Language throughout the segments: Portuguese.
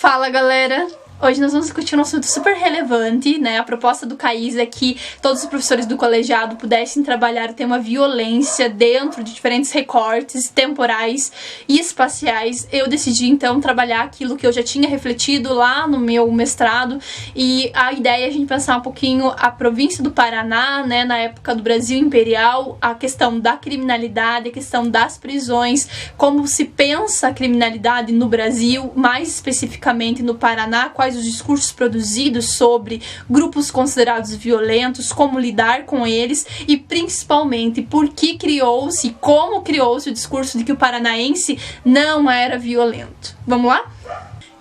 Fala, galera! Hoje nós vamos discutir um assunto super relevante, né? A proposta do CAIS é que todos os professores do colegiado pudessem trabalhar o tema violência dentro de diferentes recortes temporais e espaciais. Eu decidi, então, trabalhar aquilo que eu já tinha refletido lá no meu mestrado, e a ideia é a gente pensar um pouquinho a província do Paraná, né? Na época do Brasil Imperial, a questão da criminalidade, a questão das prisões, como se pensa a criminalidade no Brasil, mais especificamente no Paraná, quais os discursos produzidos sobre grupos considerados violentos, como lidar com eles e principalmente por que criou-se, como criou-se o discurso de que o paranaense não era violento. Vamos lá?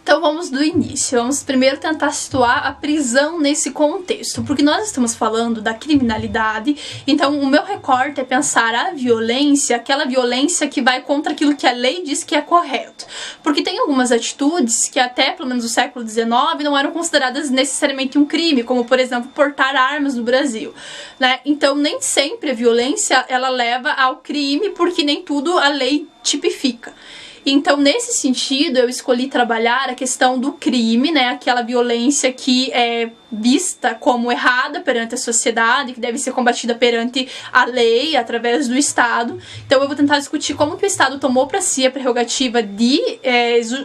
Então vamos do início, vamos primeiro tentar situar a prisão nesse contexto, porque nós estamos falando da criminalidade, então o meu recorte é pensar a violência, aquela violência que vai contra aquilo que a lei diz que é correto, porque tem algumas atitudes que até pelo menos no século XIX não eram consideradas necessariamente um crime, como por exemplo portar armas no Brasil, né? Então nem sempre a violência ela leva ao crime, porque nem tudo a lei tipifica. Então, nesse sentido, eu escolhi trabalhar a questão do crime, né? Aquela violência que é vista como errada perante a sociedade, que deve ser combatida perante a lei, através do Estado. Então, eu vou tentar discutir como que o Estado tomou para si a prerrogativa de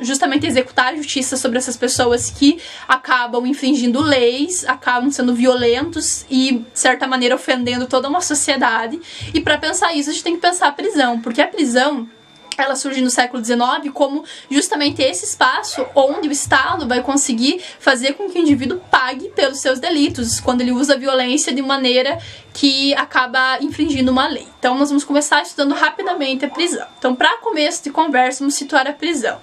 justamente executar a justiça sobre essas pessoas que acabam infringindo leis, acabam sendo violentos e, de certa maneira, ofendendo toda uma sociedade. E para pensar isso, a gente tem que pensar a prisão, porque a prisão ela surge no século XIX como justamente esse espaço onde o Estado vai conseguir fazer com que o indivíduo pague pelos seus delitos, quando ele usa a violência de maneira que acaba infringindo uma lei. Então nós vamos começar estudando rapidamente a prisão. Então, para começo de conversa, vamos situar a prisão.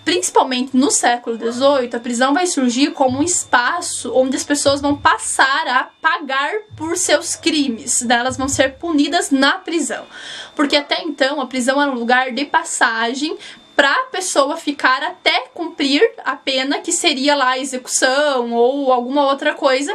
Principalmente no século XVIII, a prisão vai surgir como um espaço onde as pessoas vão passar a pagar por seus crimes, né? Elas vão ser punidas na prisão. Porque até então a prisão era um lugar de passagem para a pessoa ficar até cumprir a pena, que seria lá a execução ou alguma outra coisa,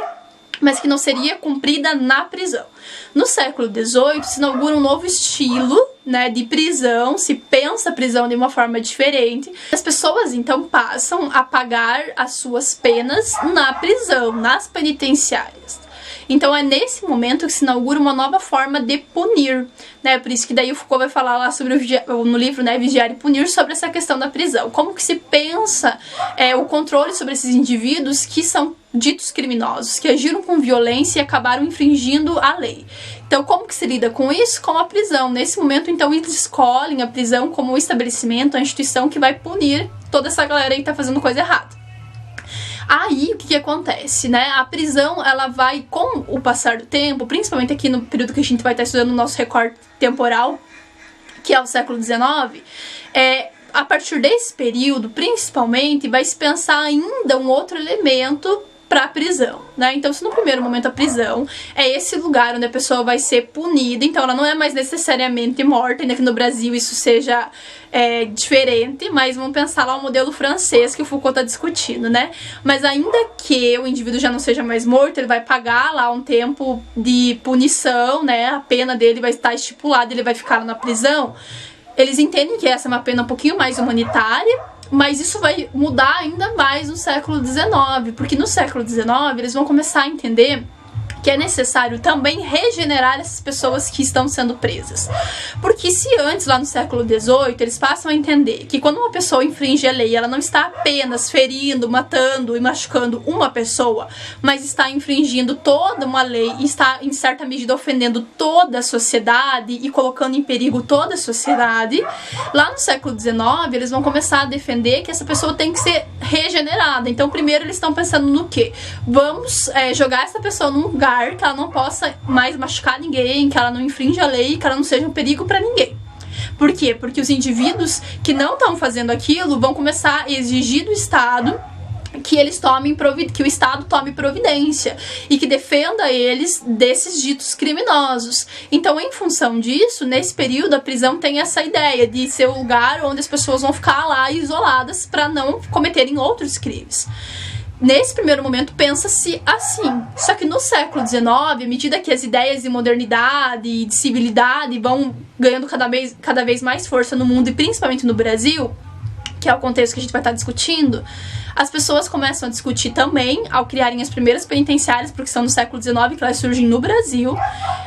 mas que não seria cumprida na prisão. No século XVIII se inaugura um novo estilo, né, de prisão, se pensa a prisão de uma forma diferente. As pessoas então passam a pagar as suas penas na prisão, nas penitenciárias. Então é nesse momento que se inaugura uma nova forma de punir, né? Por isso que daí o Foucault vai falar lá sobre no livro, né, Vigiar e Punir, sobre essa questão da prisão. Como que se pensa o controle sobre esses indivíduos que são ditos criminosos, que agiram com violência e acabaram infringindo a lei. Então, como que se lida com isso? Com a prisão. Nesse momento, então, eles escolhem a prisão como o estabelecimento, a instituição que vai punir toda essa galera aí que tá fazendo coisa errada. Aí, o que acontece, né? A prisão, ela vai, com o passar do tempo, principalmente aqui no período que a gente vai estar estudando o nosso recorte temporal, que é o século XIX, a partir desse período, principalmente, vai se pensar ainda um outro elemento para a prisão, né? Então, se no primeiro momento a prisão é esse lugar onde a pessoa vai ser punida, então ela não é mais necessariamente morta, ainda que no Brasil isso seja diferente, mas vamos pensar lá o modelo francês que o Foucault está discutindo, né? Mas ainda que o indivíduo já não seja mais morto, ele vai pagar lá um tempo de punição, né? A pena dele vai estar estipulada, ele vai ficar na prisão. Eles entendem que essa é uma pena um pouquinho mais humanitária, mas isso vai mudar ainda mais no século XIX, porque no século XIX eles vão começar a entender que é necessário também regenerar essas pessoas que estão sendo presas. Porque se antes, lá no século XVIII, eles passam a entender que quando uma pessoa infringe a lei, ela não está apenas ferindo, matando e machucando uma pessoa, mas está infringindo toda uma lei e está, em certa medida, ofendendo toda a sociedade e colocando em perigo toda a sociedade. Lá no século XIX, eles vão começar a defender que essa pessoa tem que ser regenerada. Então, primeiro, eles estão pensando no quê? Vamos jogar essa pessoa num lugar que ela não possa mais machucar ninguém, que ela não infrinja a lei, que ela não seja um perigo para ninguém. Por quê? Porque os indivíduos que não estão fazendo aquilo vão começar a exigir do Estado que que o Estado tome providência e que defenda eles desses ditos criminosos. Então, em função disso, nesse período, a prisão tem essa ideia de ser o lugar onde as pessoas vão ficar lá isoladas para não cometerem outros crimes. Nesse primeiro momento, pensa-se assim. Só que no século XIX, à medida que as ideias de modernidade e de civilidade vão ganhando cada vez mais força no mundo e principalmente no Brasil, que é o contexto que a gente vai estar discutindo, as pessoas começam a discutir também, ao criarem as primeiras penitenciárias, porque são no século XIX que elas surgem no Brasil.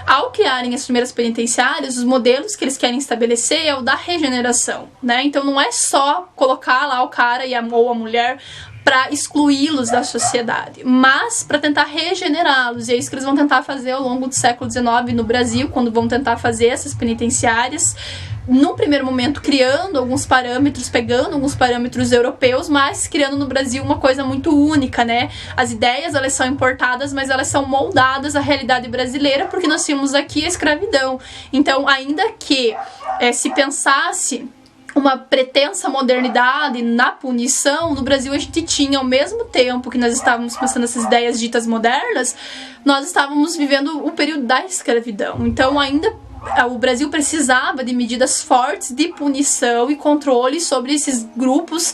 Ao criarem as primeiras penitenciárias, os modelos que eles querem estabelecer é o da regeneração, né? Então não é só colocar lá o cara ou a mulher para excluí-los da sociedade, mas para tentar regenerá-los. E é isso que eles vão tentar fazer ao longo do século XIX no Brasil, quando vão tentar fazer essas penitenciárias. No primeiro momento, criando alguns parâmetros, pegando alguns parâmetros europeus, mas criando no Brasil uma coisa muito única, né? As ideias, elas são importadas, mas elas são moldadas à realidade brasileira, porque nós tínhamos aqui a escravidão. Então, ainda que se pensasse uma pretensa modernidade na punição, no Brasil a gente tinha, ao mesmo tempo que nós estávamos pensando essas ideias ditas modernas, nós estávamos vivendo o período da escravidão. Então, ainda o Brasil precisava de medidas fortes de punição e controle sobre esses grupos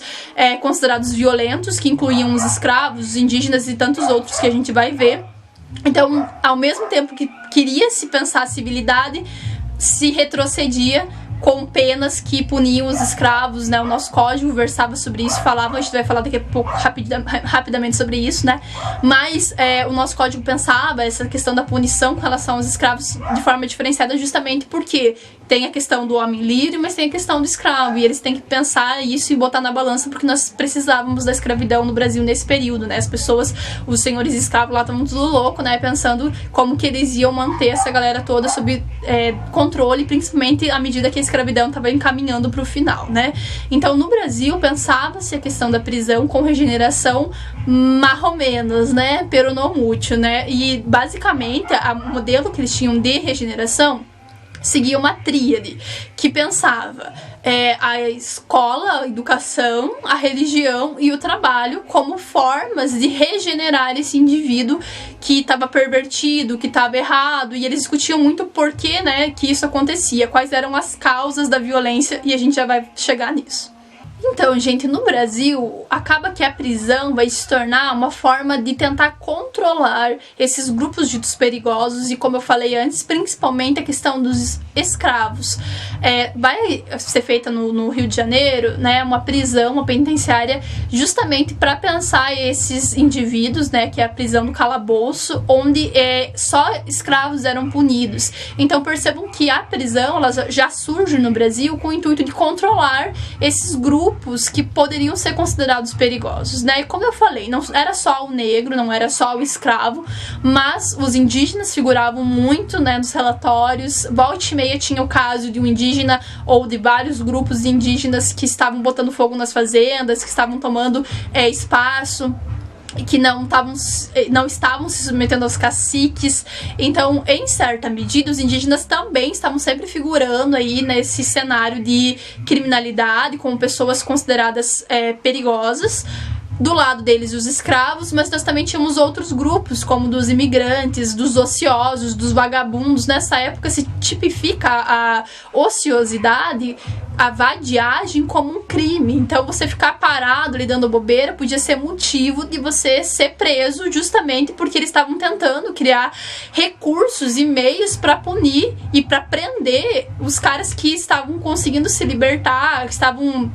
considerados violentos, que incluíam os escravos, os indígenas e tantos outros que a gente vai ver. Então, ao mesmo tempo que queria se pensar a civilidade, se retrocedia com penas que puniam os escravos, né? O nosso código versava sobre isso, falava, a gente vai falar daqui a pouco rapidamente sobre isso, né? Mas o nosso código pensava essa questão da punição com relação aos escravos de forma diferenciada, justamente porque tem a questão do homem livre, mas tem a questão do escravo, e eles têm que pensar isso e botar na balança, porque nós precisávamos da escravidão no Brasil nesse período, né? As pessoas, os senhores escravos lá estavam tudo louco, né? Pensando como que eles iam manter essa galera toda sob controle, principalmente à medida que a escravidão estava encaminhando para o final, né? Então, no Brasil, pensava-se a questão da prisão com regeneração mais ou menos, né? Pero não muito, né? E, basicamente, o modelo que eles tinham de regeneração seguia uma tríade que pensava a escola, a educação, a religião e o trabalho como formas de regenerar esse indivíduo que estava pervertido, que estava errado, e eles discutiam muito por que, né, que isso acontecia, quais eram as causas da violência, e a gente já vai chegar nisso. Então, gente, no Brasil, acaba que a prisão vai se tornar uma forma de tentar controlar esses grupos ditos perigosos e, como eu falei antes, principalmente a questão dos escravos. Vai ser feita no Rio de Janeiro, né, uma prisão, uma penitenciária, justamente para pensar esses indivíduos, né, que é a prisão do calabouço, onde só escravos eram punidos. Então, percebam que a prisão ela já surge no Brasil com o intuito de controlar esses grupos que poderiam ser considerados perigosos, né? E como eu falei, não era só o negro, não era só o escravo, mas os indígenas figuravam muito, né, nos relatórios. Volta e meia tinha o caso de um indígena ou de vários grupos de indígenas que estavam botando fogo nas fazendas, que estavam tomando espaço, e que não estavam se submetendo aos caciques. Então, em certa medida, os indígenas também estavam sempre figurando aí nesse cenário de criminalidade, como pessoas consideradas perigosas. Do lado deles, os escravos, mas nós também tínhamos outros grupos, como dos imigrantes, dos ociosos, dos vagabundos. Nessa época se tipifica a ociosidade, a vadiagem como um crime. Então, você ficar parado ali dando bobeira podia ser motivo de você ser preso, justamente porque eles estavam tentando criar recursos e meios para punir e para prender os caras que estavam conseguindo se libertar, que estavam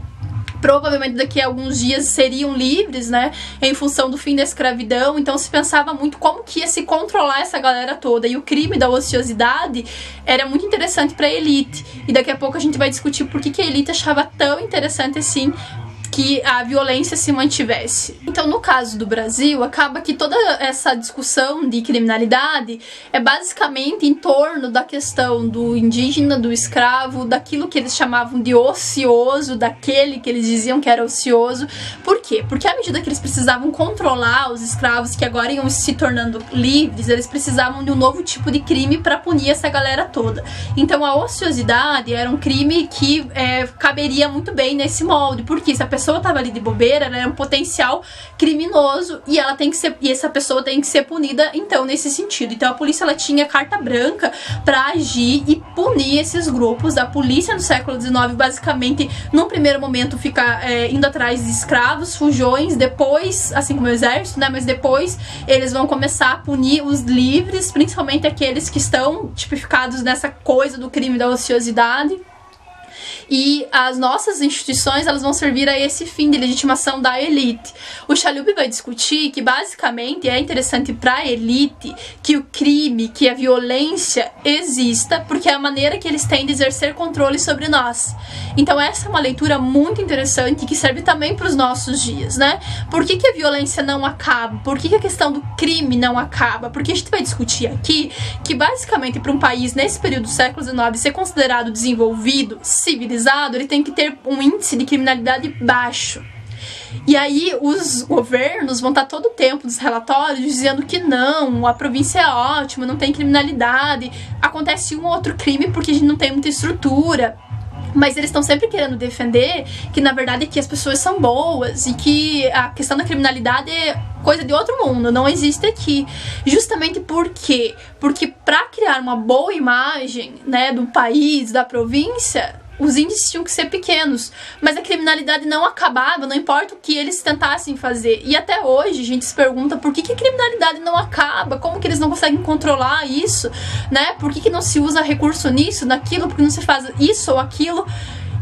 provavelmente daqui a alguns dias seriam livres, né, em função do fim da escravidão. Então se pensava muito como que ia se controlar essa galera toda, e o crime da ociosidade era muito interessante para a elite, e daqui a pouco a gente vai discutir por que a elite achava tão interessante assim que a violência se mantivesse. Então, no caso do Brasil, acaba que toda essa discussão de criminalidade é basicamente em torno da questão do indígena, do escravo, daquilo que eles chamavam de ocioso, daquele que eles diziam que era ocioso. Por quê? Porque à medida que eles precisavam controlar os escravos que agora iam se tornando livres, eles precisavam de um novo tipo de crime para punir essa galera toda. Então, a ociosidade era um crime que caberia muito bem nesse molde, porque se a pessoa estava ali de bobeira, ela era um potencial criminoso e essa pessoa tem que ser punida, então, nesse sentido. Então a polícia ela tinha carta branca para agir e punir esses grupos. A polícia no século XIX basicamente, num primeiro momento, fica indo atrás de escravos, fujões, depois, assim como o exército, né, mas depois eles vão começar a punir os livres, principalmente aqueles que estão tipificados nessa coisa do crime da ociosidade. e as nossas instituições elas vão servir a esse fim de legitimação da elite. O Chalub vai discutir que basicamente é interessante para a elite que o crime, que a violência exista, porque é a maneira que eles têm de exercer controle sobre nós. Então essa é uma leitura muito interessante que serve também para os nossos dias, né? Por que a violência não acaba? Por que a questão do crime não acaba? Porque a gente vai discutir aqui que basicamente para um país nesse período do século XIX ser considerado desenvolvido, civilizado, ele tem que ter um índice de criminalidade baixo. E aí os governos vão estar todo o tempo nos relatórios dizendo que não, a província é ótima, não tem criminalidade, acontece um ou outro crime porque a gente não tem muita estrutura. Mas eles estão sempre querendo defender que, na verdade, que as pessoas são boas e que a questão da criminalidade é coisa de outro mundo, não existe aqui. Justamente por quê? Porque para criar uma boa imagem, né, do país, da província, os índices tinham que ser pequenos, mas a criminalidade não acabava, não importa o que eles tentassem fazer. E até hoje a gente se pergunta por que a criminalidade não acaba, como que eles não conseguem controlar isso, né? Por que não se usa recurso nisso, naquilo, por que não se faz isso ou aquilo?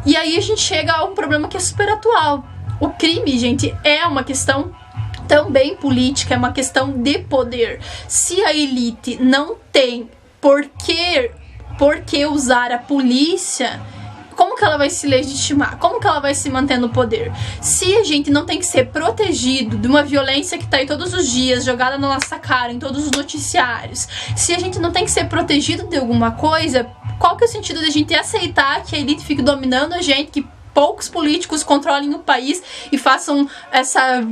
E aí a gente chega a um problema que é super atual. O crime, gente, é uma questão também política, é uma questão de poder. Se a elite não tem por que usar a polícia, como que ela vai se legitimar? Como que ela vai se manter no poder? Se a gente não tem que ser protegido de uma violência que tá aí todos os dias, jogada na nossa cara, em todos os noticiários, se a gente não tem que ser protegido de alguma coisa, qual que é o sentido de a gente aceitar que a elite fique dominando a gente, que poucos políticos controlem o país e façam essa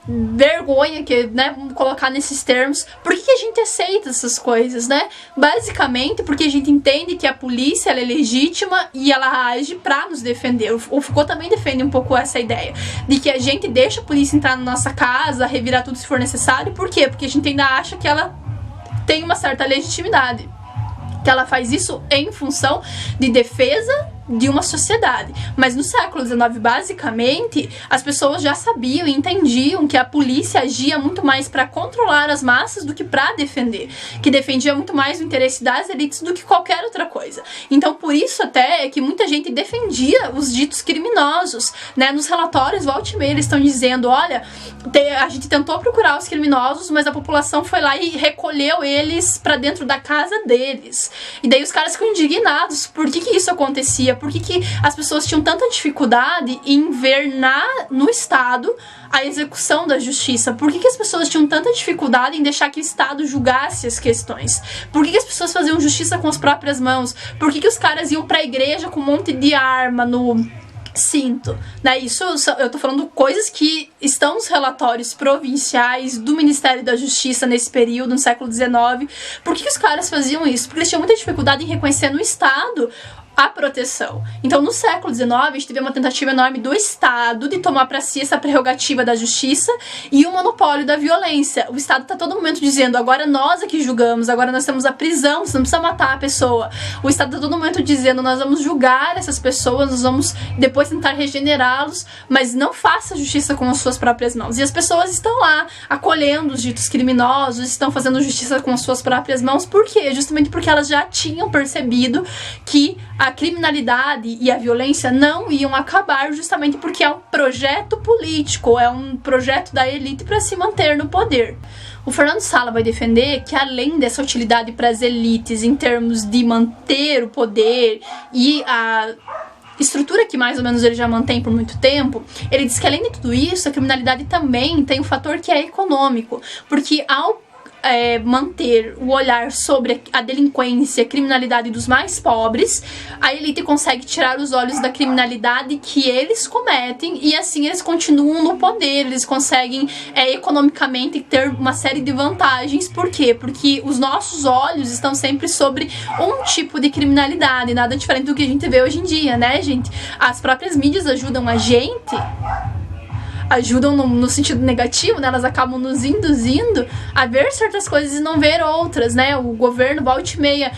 vergonha que, né, vamos colocar nesses termos. Por que a gente aceita essas coisas, né? Basicamente porque a gente entende que a polícia ela é legítima e ela age pra nos defender. O Foucault também defende um pouco essa ideia de que a gente deixa a polícia entrar na nossa casa, revirar tudo se for necessário. Por quê? Porque a gente ainda acha que ela tem uma certa legitimidade, que ela faz isso em função de defesa de uma sociedade. Mas no século XIX, basicamente, as pessoas já sabiam e entendiam que a polícia agia muito mais para controlar as massas do que para defender, que defendia muito mais o interesse das elites do que qualquer outra coisa. Então, por isso até é que muita gente defendia os ditos criminosos, né? Nos relatórios, volta e meia, eles estão dizendo, olha, a gente tentou procurar os criminosos, mas a população foi lá e recolheu eles para dentro da casa deles. E daí os caras ficam indignados. Por que isso acontecia? Por que as pessoas tinham tanta dificuldade em ver no Estado a execução da justiça? Por que as pessoas tinham tanta dificuldade em deixar que o Estado julgasse as questões? Por que as pessoas faziam justiça com as próprias mãos? Por que os caras iam pra igreja com um monte de arma no cinto, né? Isso eu tô falando coisas que estão nos relatórios provinciais do Ministério da Justiça nesse período, no século XIX. Por que os caras faziam isso? Porque eles tinham muita dificuldade em reconhecer no Estado a proteção. Então, no século XIX, a gente teve uma tentativa enorme do Estado de tomar para si essa prerrogativa da justiça e o monopólio da violência. O Estado está todo momento dizendo, agora nós é que julgamos, agora nós temos a prisão, você não precisa matar a pessoa. O Estado está todo momento dizendo, nós vamos julgar essas pessoas, nós vamos depois tentar regenerá-los, mas não faça justiça com as suas próprias mãos. E as pessoas estão lá, acolhendo os ditos criminosos, estão fazendo justiça com as suas próprias mãos. Por quê? Justamente porque elas já tinham percebido que a criminalidade e a violência não iam acabar, justamente porque é um projeto político, é um projeto da elite para se manter no poder. O Fernando Sala vai defender que, além dessa utilidade para as elites em termos de manter o poder e a estrutura que mais ou menos ele já mantém por muito tempo, ele diz que, além de tudo isso, a criminalidade também tem um fator que é econômico, porque ao manter o olhar sobre a delinquência, a criminalidade dos mais pobres, a elite consegue tirar os olhos da criminalidade que eles cometem e assim eles continuam no poder, eles conseguem economicamente ter uma série de vantagens. Por quê? Porque os nossos olhos estão sempre sobre um tipo de criminalidade, nada diferente do que a gente vê hoje em dia, né, gente? As próprias mídias ajudam a gente ajudam no sentido negativo, né? Elas acabam nos induzindo a ver certas coisas e não ver outras, né? O governo volta e meia,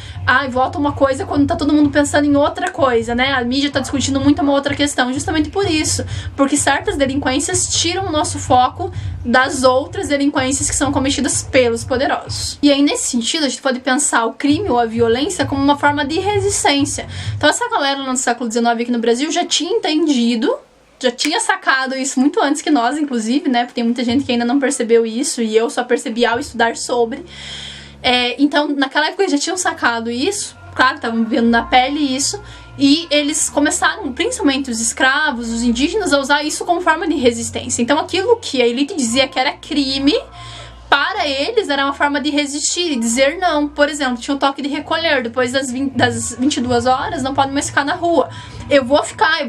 vota uma coisa quando tá todo mundo pensando em outra coisa, né? A mídia tá discutindo muito uma outra questão, justamente por isso, porque certas delinquências tiram o nosso foco das outras delinquências que são cometidas pelos poderosos. E aí, nesse sentido, a gente pode pensar o crime ou a violência como uma forma de resistência. Então, essa galera no século XIX aqui no Brasil já tinha entendido, já tinha sacado isso muito antes que nós, inclusive, né? Porque tem muita gente que ainda não percebeu isso, e eu só percebi ao estudar sobre. Então, naquela época, eles já tinham sacado isso, claro, estavam vivendo na pele isso, e eles começaram, principalmente os escravos, os indígenas, a usar isso como forma de resistência. Então, aquilo que a elite dizia que era crime, para eles era uma forma de resistir e dizer não. Por exemplo, tinha um toque de recolher, depois das 22 horas não pode mais ficar na rua. Eu vou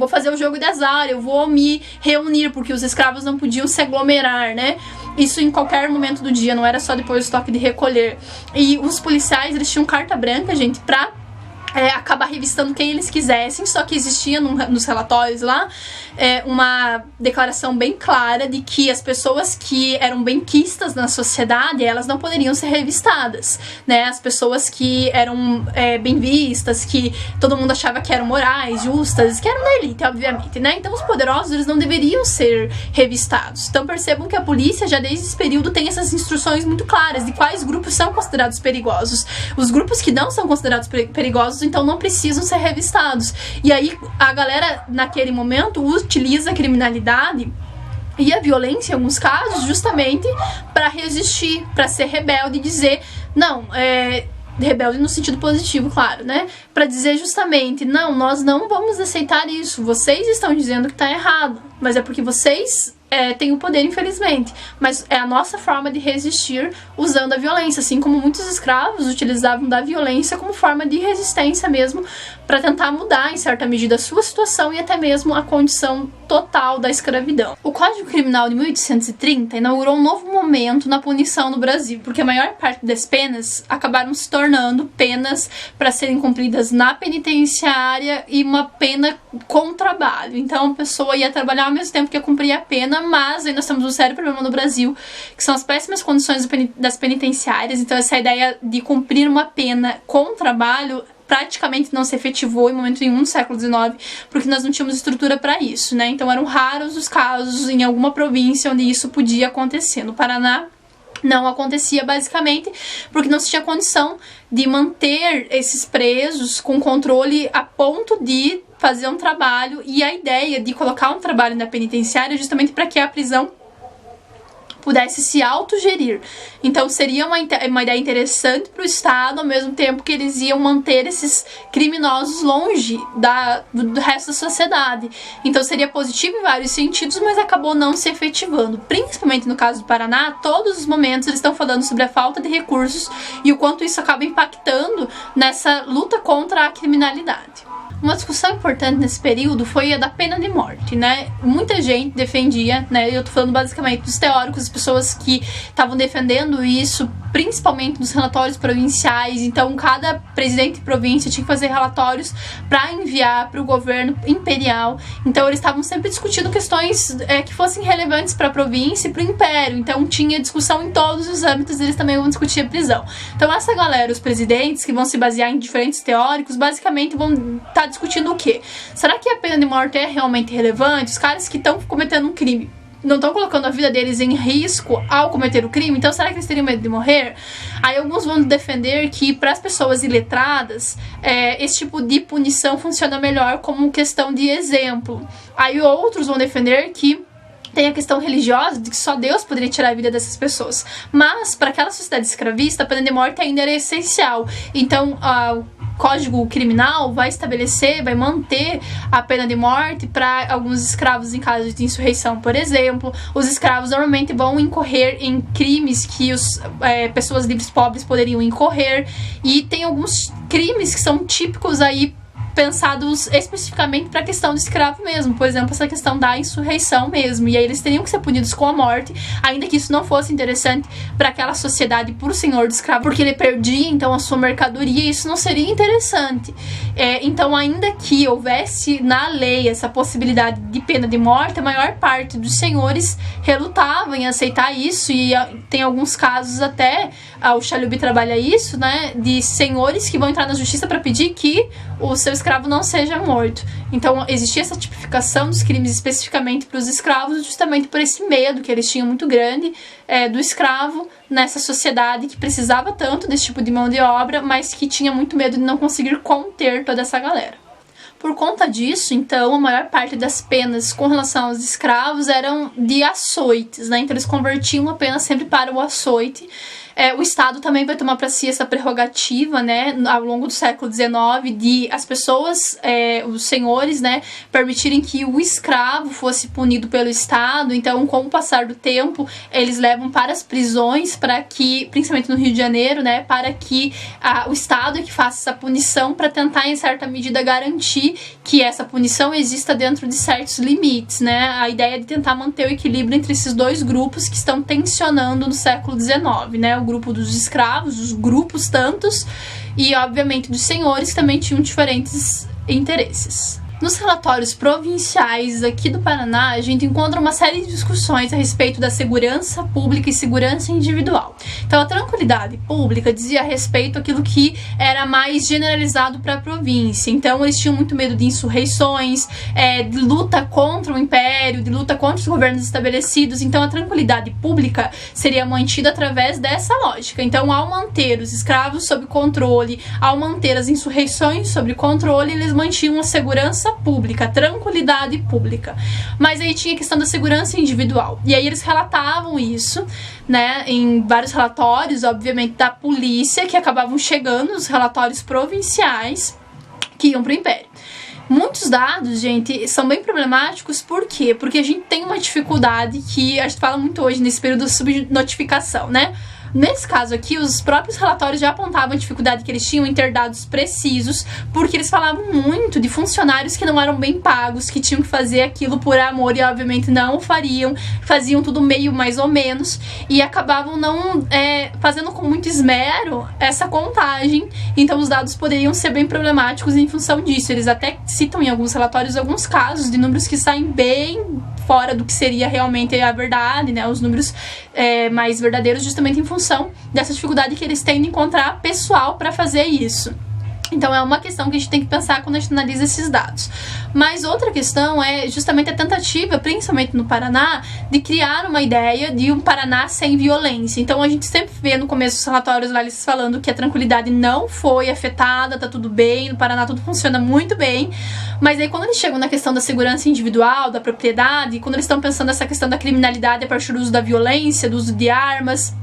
fazer o jogo de azar, eu vou me reunir, porque os escravos não podiam se aglomerar, né? Isso em qualquer momento do dia, não era só depois do toque de recolher. E os policiais, eles tinham carta branca, gente, pra acabar revistando quem eles quisessem, só que existia nos relatórios lá uma declaração bem clara de que as pessoas que eram benquistas na sociedade, elas não poderiam ser revistadas, né? As pessoas que eram bem vistas, que todo mundo achava que eram morais, justas, que eram da elite, obviamente, né? Então os poderosos, eles não deveriam ser revistados. Então percebam que a polícia já desde esse período tem essas instruções muito claras de quais grupos são considerados perigosos. Os grupos que não são considerados perigosos, então não precisam ser revistados. E aí a galera naquele momento utiliza a criminalidade e a violência em alguns casos justamente para resistir, para ser rebelde e dizer não, rebelde no sentido positivo, claro, né? Para dizer justamente, não, nós não vamos aceitar isso, vocês estão dizendo que tá errado, mas é porque vocês têm o poder, infelizmente, mas é a nossa forma de resistir usando a violência, assim como muitos escravos utilizavam da violência como forma de resistência mesmo, para tentar mudar em certa medida a sua situação e até mesmo a condição total da escravidão. O Código Criminal de 1830 inaugurou um novo momento na punição no Brasil, porque a maior parte das penas acabaram se tornando penas para serem cumpridas na penitenciária e uma pena com trabalho. Então a pessoa ia trabalhar ao mesmo tempo que ia cumprir a pena, mas aí nós temos um sério problema no Brasil, que são as péssimas condições das penitenciárias. Então essa ideia de cumprir uma pena com trabalho praticamente não se efetivou em momento nenhum no século XIX, porque nós não tínhamos estrutura para isso, né? Então eram raros os casos em alguma província onde isso podia acontecer. No Paraná não acontecia basicamente porque não se tinha condição de manter esses presos com controle a ponto de fazer um trabalho, e a ideia de colocar um trabalho na penitenciária é justamente para que a prisão pudesse se autogerir. Então seria uma ideia interessante para o Estado, ao mesmo tempo que eles iam manter esses criminosos longe do resto da sociedade. Então seria positivo em vários sentidos, mas acabou não se efetivando. Principalmente no caso do Paraná, todos os momentos eles estão falando sobre a falta de recursos e o quanto isso acaba impactando nessa luta contra a criminalidade. Uma discussão importante nesse período foi a da pena de morte, né? Muita gente defendia, né? Eu tô falando basicamente dos teóricos, as pessoas que estavam defendendo isso, principalmente nos relatórios provinciais. Então, cada presidente de província tinha que fazer relatórios para enviar para o governo imperial. Então, eles estavam sempre discutindo questões que fossem relevantes para a província e para o império. Então, tinha discussão em todos os âmbitos, eles também vão discutir a prisão. Então, essa galera, os presidentes, que vão se basear em diferentes teóricos, basicamente vão estar discutindo o quê? Será que a pena de morte é realmente relevante? Os caras que estão cometendo um crime não estão colocando a vida deles em risco ao cometer o crime, então será que eles teriam medo de morrer? Aí alguns vão defender que para as pessoas iletradas esse tipo de punição funciona melhor como questão de exemplo. Aí outros vão defender que tem a questão religiosa de que só Deus poderia tirar a vida dessas pessoas, mas para aquela sociedade escravista a pena de morte ainda era essencial. Então Código Criminal vai manter a pena de morte para alguns escravos em caso de insurreição, por exemplo. Os escravos normalmente vão incorrer em crimes que pessoas livres pobres poderiam incorrer, e tem alguns crimes que são típicos aí pensados especificamente para a questão do escravo mesmo, por exemplo, essa questão da insurreição mesmo, e aí eles teriam que ser punidos com a morte, ainda que isso não fosse interessante para aquela sociedade, por senhor do escravo, porque ele perdia então a sua mercadoria, e isso não seria interessante. Então, ainda que houvesse na lei essa possibilidade de pena de morte, a maior parte dos senhores relutava em aceitar isso, e tem alguns casos até, o Chalub trabalha isso, né, de senhores que vão entrar na justiça para pedir que o seu escravo não seja morto. Então, existia essa tipificação dos crimes especificamente para os escravos, justamente por esse medo que eles tinham muito grande do escravo nessa sociedade que precisava tanto desse tipo de mão de obra, mas que tinha muito medo de não conseguir conter toda essa galera. Por conta disso, então, a maior parte das penas com relação aos escravos eram de açoites, né? Então, eles convertiam a pena sempre para o açoite. O Estado também vai tomar para si essa prerrogativa, né, ao longo do século XIX, de as pessoas, os senhores, né, permitirem que o escravo fosse punido pelo Estado. Então, com o passar do tempo, eles levam para as prisões, para que, principalmente no Rio de Janeiro, né, para que o Estado é que faça essa punição, para tentar, em certa medida, garantir que essa punição exista dentro de certos limites, né. A ideia é de tentar manter o equilíbrio entre esses dois grupos que estão tensionando no século XIX, né, o grupo dos escravos, os grupos tantos, e obviamente dos senhores, que também tinham diferentes interesses. Nos relatórios provinciais aqui do Paraná, a gente encontra uma série de discussões a respeito da segurança pública e segurança individual. Então, a tranquilidade pública dizia respeito àquilo que era mais generalizado para a província. Então, eles tinham muito medo de insurreições, de luta contra o império, de luta contra os governos estabelecidos. Então, a tranquilidade pública seria mantida através dessa lógica. Então, ao manter os escravos sob controle, ao manter as insurreições sob controle, eles mantinham a segurança pública, tranquilidade pública. Mas aí tinha a questão da segurança individual. E aí eles relatavam isso, né, em vários relatórios, obviamente, da polícia, que acabavam chegando nos relatórios provinciais que iam para o Império. Muitos dados, gente, são bem problemáticos. Por quê? Porque a gente tem uma dificuldade que a gente fala muito hoje nesse período de subnotificação, né? Nesse caso aqui, os próprios relatórios já apontavam a dificuldade que eles tinham em ter dados precisos, porque eles falavam muito de funcionários que não eram bem pagos, que tinham que fazer aquilo por amor e obviamente não o fariam, faziam tudo meio mais ou menos, e acabavam não fazendo com muito esmero essa contagem. Então os dados poderiam ser bem problemáticos em função disso. Eles até citam em alguns relatórios alguns casos de números que saem bem fora do que seria realmente a verdade, né? Os números mais verdadeiros, justamente em função dessa dificuldade que eles têm de encontrar pessoal para fazer isso. Então é uma questão que a gente tem que pensar quando a gente analisa esses dados. Mas outra questão é justamente a tentativa, principalmente no Paraná, de criar uma ideia de um Paraná sem violência. Então a gente sempre vê no começo dos relatórios lá eles falando que a tranquilidade não foi afetada, tá tudo bem, no Paraná tudo funciona muito bem. Mas aí quando eles chegam na questão da segurança individual, da propriedade, quando eles estão pensando nessa questão da criminalidade a partir do uso da violência, do uso de armas,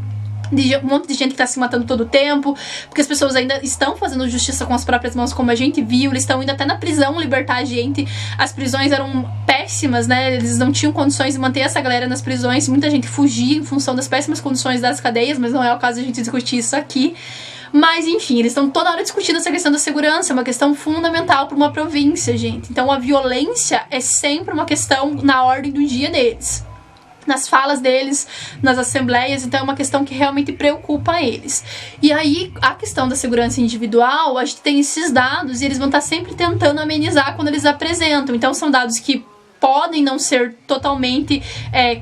de um monte de gente que tá se matando todo o tempo, porque as pessoas ainda estão fazendo justiça com as próprias mãos, como a gente viu, eles estão indo até na prisão libertar a gente. As prisões eram péssimas, né, eles não tinham condições de manter essa galera nas prisões, muita gente fugia em função das péssimas condições das cadeias, mas não é o caso de a gente discutir isso aqui. Mas, enfim, eles estão toda hora discutindo essa questão da segurança, é uma questão fundamental para uma província, gente. Então, a violência é sempre uma questão na ordem do dia deles, nas falas deles, nas assembleias. Então é uma questão que realmente preocupa eles. E aí, a questão da segurança individual, a gente tem esses dados e eles vão estar sempre tentando amenizar quando eles apresentam. Então são dados que podem não ser totalmente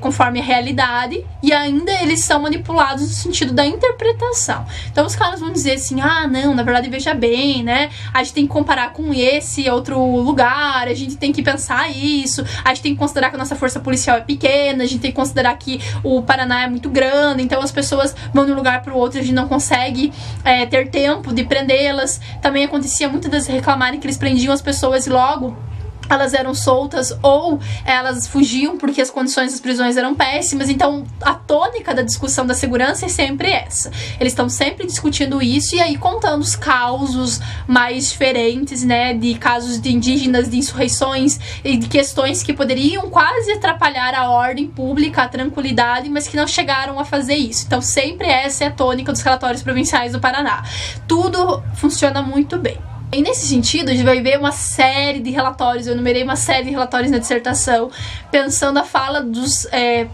conforme a realidade, e ainda eles são manipulados no sentido da interpretação. Então os caras vão dizer assim, ah, não, na verdade, veja bem, né, a gente tem que comparar com esse outro lugar, a gente tem que pensar isso, a gente tem que considerar que a nossa força policial é pequena, a gente tem que considerar que o Paraná é muito grande, então as pessoas vão de um lugar para o outro, a gente não consegue ter tempo de prendê-las. Também acontecia muitas vezes reclamarem que eles prendiam as pessoas e logo elas eram soltas ou elas fugiam porque as condições das prisões eram péssimas. Então a tônica da discussão da segurança é sempre essa. Eles estão sempre discutindo isso e aí contando os causos mais diferentes, né, de casos de indígenas, de insurreições e de questões que poderiam quase atrapalhar a ordem pública, a tranquilidade, mas que não chegaram a fazer isso. Então sempre essa é a tônica dos relatórios provinciais do Paraná. Tudo funciona muito bem. E nesse sentido, a gente vai ver uma série de relatórios, eu enumerei uma série de relatórios na dissertação, pensando a fala dos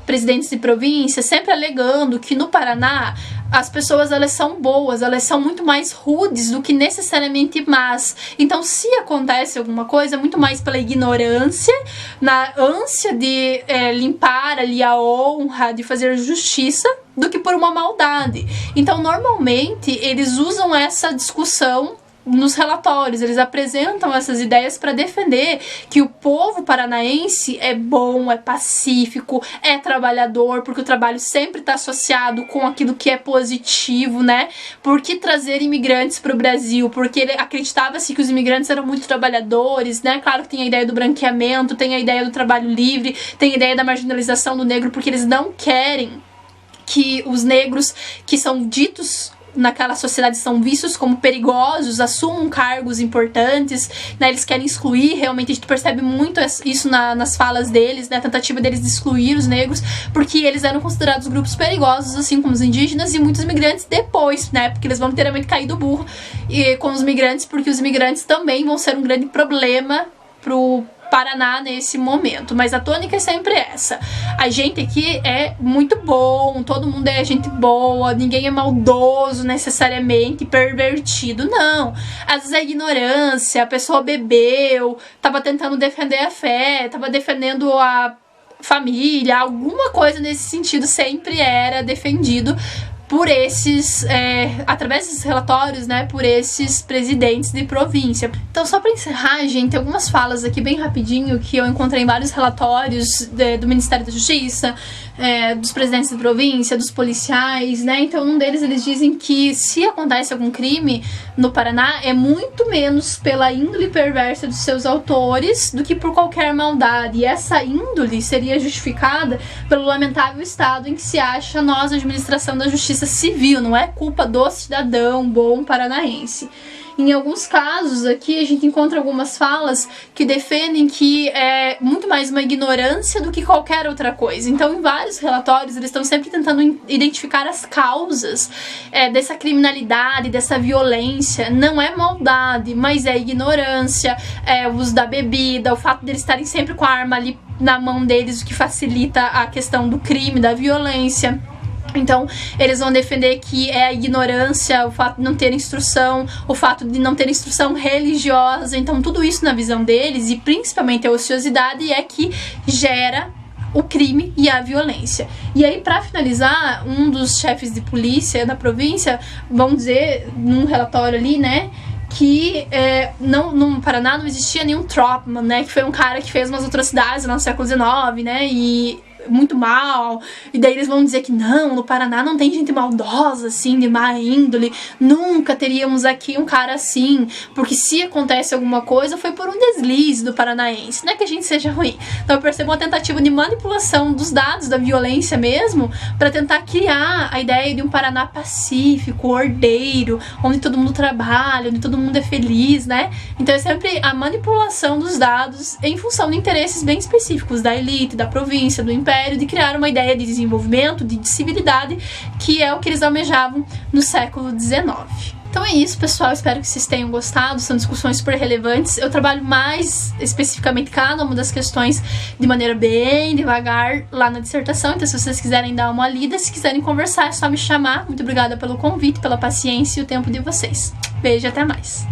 presidentes de província, sempre alegando que no Paraná as pessoas, elas são boas, elas são muito mais rudes do que necessariamente más. Então, se acontece alguma coisa, é muito mais pela ignorância, na ânsia de limpar ali a honra, de fazer justiça, do que por uma maldade. Então, normalmente, eles usam essa discussão nos relatórios, eles apresentam essas ideias para defender que o povo paranaense é bom, é pacífico, é trabalhador, porque o trabalho sempre está associado com aquilo que é positivo, né? Por que trazer imigrantes para o Brasil? Porque acreditava-se que os imigrantes eram muito trabalhadores, né? Claro que tem a ideia do branqueamento, tem a ideia do trabalho livre, tem a ideia da marginalização do negro, porque eles não querem que os negros que são ditos naquela sociedade são vistos como perigosos, assumam cargos importantes, né? Eles querem excluir, realmente a gente percebe muito isso nas falas deles, né? A tentativa deles de excluir os negros, porque eles eram considerados grupos perigosos, assim como os indígenas e muitos imigrantes depois, né? Porque eles vão inteiramente cair do burro com os migrantes, porque os imigrantes também vão ser um grande problema pro Paraná nesse momento, mas a tônica é sempre essa: a gente aqui é muito bom, todo mundo é gente boa, ninguém é maldoso necessariamente, pervertido, não. Às vezes é ignorância, a pessoa bebeu, tava tentando defender a fé, tava defendendo a família, alguma coisa nesse sentido sempre era defendido por esses, através desses relatórios, né, por esses presidentes de província. Então, só para encerrar, gente, algumas falas aqui bem rapidinho que eu encontrei em vários relatórios do Ministério da Justiça, dos presidentes de província, dos policiais, né? Então, um deles, eles dizem que se acontece algum crime no Paraná, é muito menos pela índole perversa dos seus autores do que por qualquer maldade. E essa índole seria justificada pelo lamentável estado em que se acha nós, a administração da justiça civil, não é culpa do cidadão bom paranaense. Em alguns casos aqui a gente encontra algumas falas que defendem que é muito mais uma ignorância do que qualquer outra coisa. Então, em vários relatórios, eles estão sempre tentando identificar as causas dessa criminalidade, dessa violência. Não é maldade, mas é ignorância, o uso da bebida, o fato de eles estarem sempre com a arma ali na mão deles, o que facilita a questão do crime, da violência. Então, eles vão defender que é a ignorância, o fato de não ter instrução, o fato de não ter instrução religiosa. Então, tudo isso na visão deles, e principalmente a ociosidade, é que gera o crime e a violência. E aí, para finalizar, um dos chefes de polícia da província, vão dizer, num relatório ali, né, que no Paraná não existia nenhum Tropman, né, que foi um cara que fez umas atrocidades no século XIX, né, e muito mal, e daí eles vão dizer que não, no Paraná não tem gente maldosa, assim, de má índole, nunca teríamos aqui um cara assim, porque se acontece alguma coisa foi por um deslize do paranaense, não é que a gente seja ruim. Então eu percebo uma tentativa de manipulação dos dados da violência mesmo, para tentar criar a ideia de um Paraná pacífico, ordeiro, onde todo mundo trabalha, onde todo mundo é feliz, né? Então é sempre a manipulação dos dados em função de interesses bem específicos da elite, da província, do império, de criar uma ideia de desenvolvimento, de civilidade, que é o que eles almejavam no século XIX. Então é isso, pessoal, espero que vocês tenham gostado, são discussões super relevantes. Eu trabalho mais especificamente cada uma das questões de maneira bem devagar lá na dissertação, então se vocês quiserem dar uma lida, se quiserem conversar, é só me chamar. Muito obrigada pelo convite, pela paciência e o tempo de vocês. Beijo, até mais!